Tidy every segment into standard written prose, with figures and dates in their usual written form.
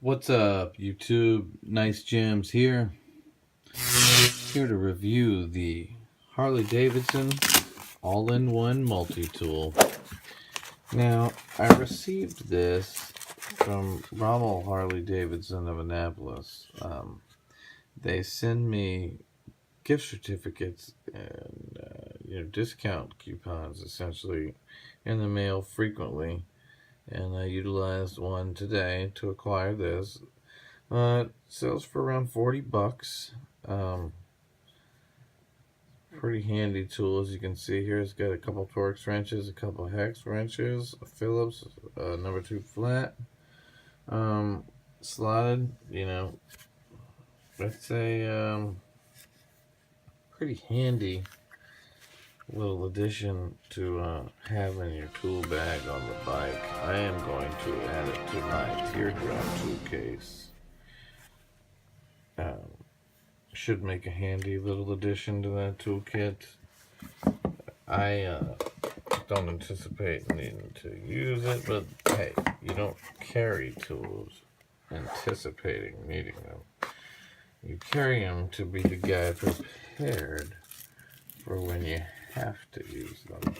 What's up, YouTube? Nice Gems here. Here to review the Harley Davidson all-in-one multi-tool. Now, I received this from Rommel Harley Davidson of Annapolis. They send me gift certificates and discount coupons essentially in the mail frequently. And I utilized one today to acquire this. It sells for around $40. Pretty handy tool, as you can see here. It's got a couple Torx wrenches, a couple hex wrenches, a Phillips number 2 flat, slotted. That's a pretty handy little addition to have in your tool bag on the bike. I am going to add it to my teardrop tool case. Should make a handy little addition to that toolkit. I don't anticipate needing to use it, but hey, you don't carry tools anticipating needing them. You carry them to be the guy prepared for when you have to use them.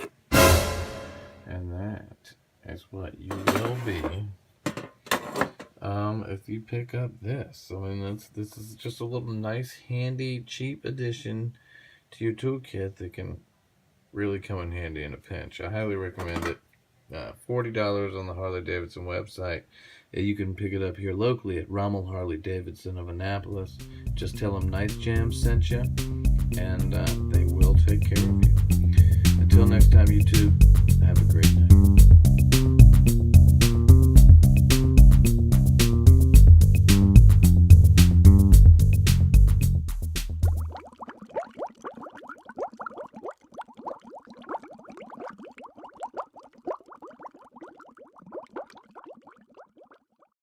And that is what you will be if you pick up this. I mean, this is just a little nice, handy, cheap addition to your toolkit that can really come in handy in a pinch. I highly recommend it. $40 on the Harley Davidson website. You can pick it up here locally at Rommel Harley Davidson of Annapolis. Just tell them Nice Jam sent you, and they will take care of you. Until next time, YouTube, have a great night.